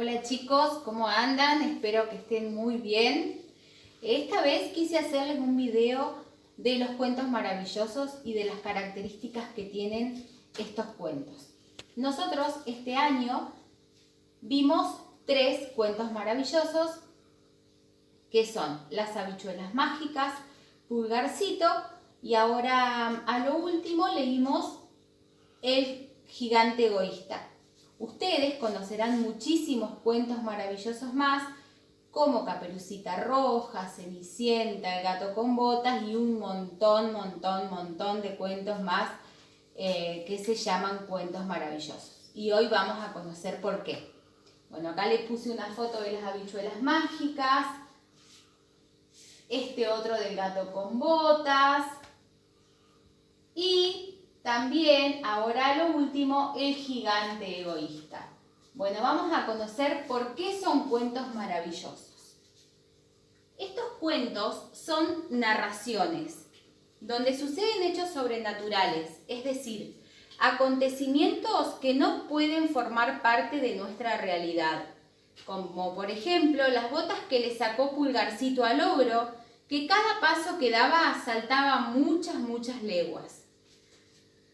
Hola chicos, ¿cómo andan? Espero que estén muy bien. Esta vez quise hacerles un video de los cuentos maravillosos y de las características que tienen estos cuentos. Nosotros este año vimos 3 cuentos maravillosos que son Las habichuelas mágicas, Pulgarcito y ahora a lo último leímos El gigante egoísta. Ustedes conocerán muchísimos cuentos maravillosos más, como Caperucita Roja, Cenicienta, El gato con botas y un montón de cuentos más que se llaman cuentos maravillosos. Y hoy vamos a conocer por qué. Bueno, acá les puse una foto de las habichuelas mágicas, este otro del gato con botas y también, ahora lo último, El gigante egoísta. Bueno, vamos a conocer por qué son cuentos maravillosos. Estos cuentos son narraciones, donde suceden hechos sobrenaturales, es decir, acontecimientos que no pueden formar parte de nuestra realidad, como por ejemplo las botas que le sacó Pulgarcito al ogro, que cada paso que daba saltaba muchas leguas.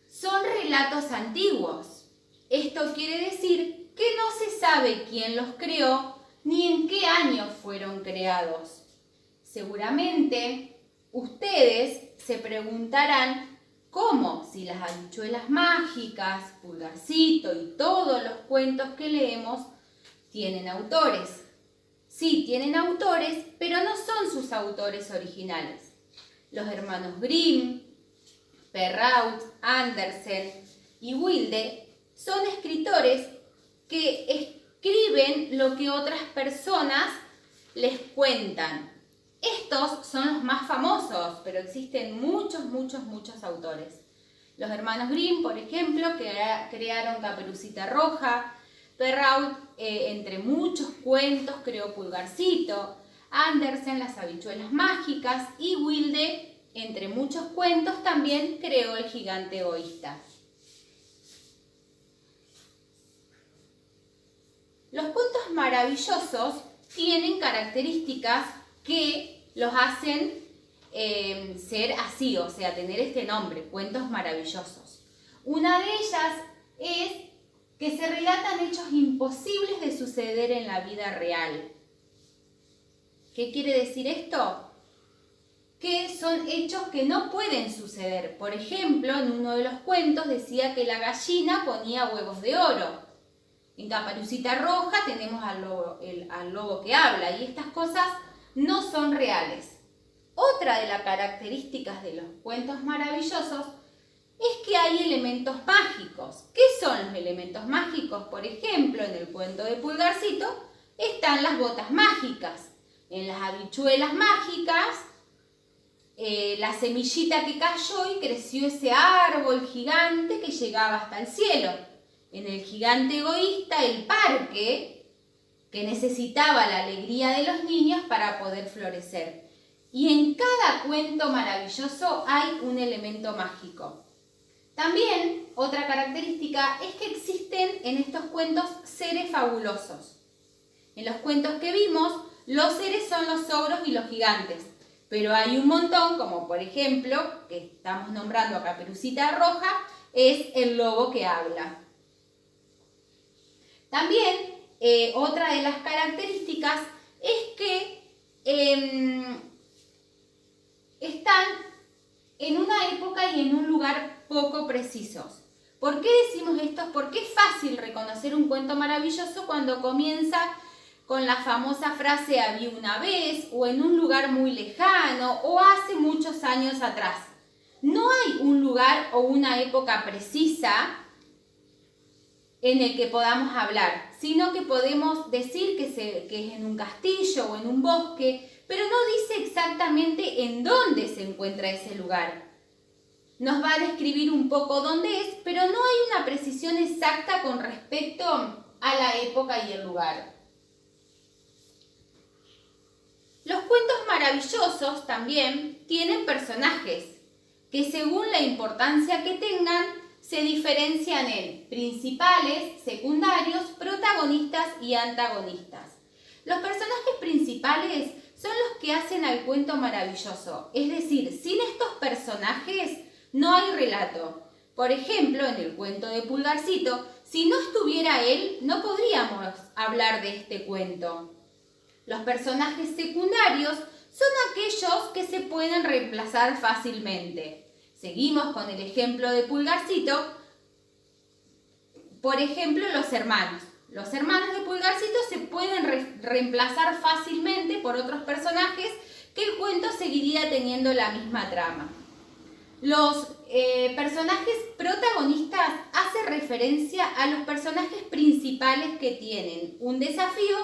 Son relatos antiguos. Esto quiere decir que no se sabe quién los creó ni en qué año fueron creados. Seguramente ustedes se preguntarán cómo, si las habichuelas mágicas, Pulgarcito y todos los cuentos que leemos tienen autores. Sí, tienen autores, pero no son sus autores originales. Los hermanos Grimm, Perrault, Andersen y Wilde son escritores que escriben lo que otras personas les cuentan. Estos son los más famosos, pero existen muchos autores. Los hermanos Grimm, por ejemplo, que crearon Caperucita Roja. Perrault, entre muchos cuentos, creó Pulgarcito. Andersen, Las habichuelas mágicas. Y Wilde, entre muchos cuentos, también creó El gigante egoísta. Los cuentos maravillosos tienen características que los hacen ser así, o sea, tener este nombre, cuentos maravillosos. Una de ellas es que se relatan hechos imposibles de suceder en la vida real. ¿Qué quiere decir esto? Que son hechos que no pueden suceder. Por ejemplo, en uno de los cuentos decía que la gallina ponía huevos de oro. En Caperucita Roja tenemos al lobo que habla y estas cosas no son reales. Otra de las características de los cuentos maravillosos es que hay elementos mágicos. ¿Qué son los elementos mágicos? Por ejemplo, en el cuento de Pulgarcito están las botas mágicas. En las habichuelas mágicas, la semillita que cayó y creció ese árbol gigante que llegaba hasta el cielo. En El gigante egoísta, el parque que necesitaba la alegría de los niños para poder florecer. Y en cada cuento maravilloso hay un elemento mágico. También otra característica es que existen en estos cuentos seres fabulosos. En los cuentos que vimos, los seres son los ogros y los gigantes. Pero hay un montón, como por ejemplo, que estamos nombrando a Caperucita Roja, es el lobo que habla. También otra de las características es que están en una época y en un lugar poco precisos. ¿Por qué decimos esto? Porque es fácil reconocer un cuento maravilloso cuando comienza con la famosa frase había una vez, o en un lugar muy lejano, o hace muchos años atrás. No hay un lugar o una época precisa en el que podamos hablar, sino que podemos decir que es en un castillo o en un bosque, pero no dice exactamente en dónde se encuentra ese lugar. Nos va a describir un poco dónde es, pero no hay una precisión exacta con respecto a la época y el lugar. Los cuentos maravillosos también tienen personajes que según la importancia que tengan se diferencian en principales, secundarios, protagonistas y antagonistas. Los personajes principales son los que hacen al cuento maravilloso, es decir, sin estos personajes no hay relato. Por ejemplo, en el cuento de Pulgarcito, si no estuviera él, no podríamos hablar de este cuento. Los personajes secundarios son aquellos que se pueden reemplazar fácilmente. Seguimos con el ejemplo de Pulgarcito. Por ejemplo, los hermanos. Los hermanos de Pulgarcito se pueden reemplazar fácilmente por otros personajes que el cuento seguiría teniendo la misma trama. Los personajes protagonistas hacen referencia a los personajes principales que tienen un desafío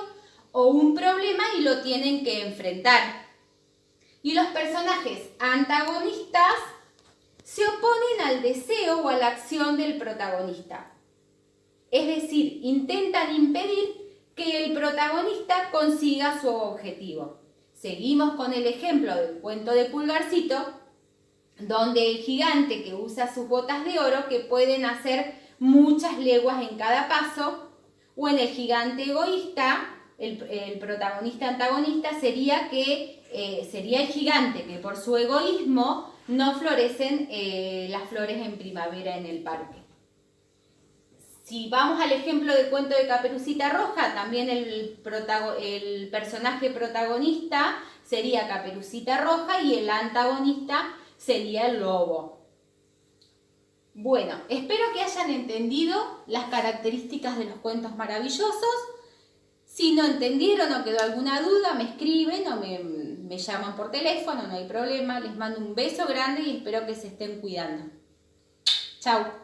o un problema y lo tienen que enfrentar. Y los personajes antagonistas se oponen al deseo o a la acción del protagonista. Es decir, intentan impedir que el protagonista consiga su objetivo. Seguimos con el ejemplo del cuento de Pulgarcito, donde el gigante que usa sus botas de oro que pueden hacer muchas leguas en cada paso, o en el gigante egoísta, el protagonista antagonista sería el gigante que por su egoísmo no florecen las flores en primavera en el parque. Si vamos al ejemplo del cuento de Caperucita Roja, también el personaje protagonista sería Caperucita Roja y el antagonista sería el lobo. Bueno, espero que hayan entendido las características de los cuentos maravillosos. Si no entendieron o quedó alguna duda, me escriben o me llaman por teléfono, no hay problema. Les mando un beso grande y espero que se estén cuidando. Chau.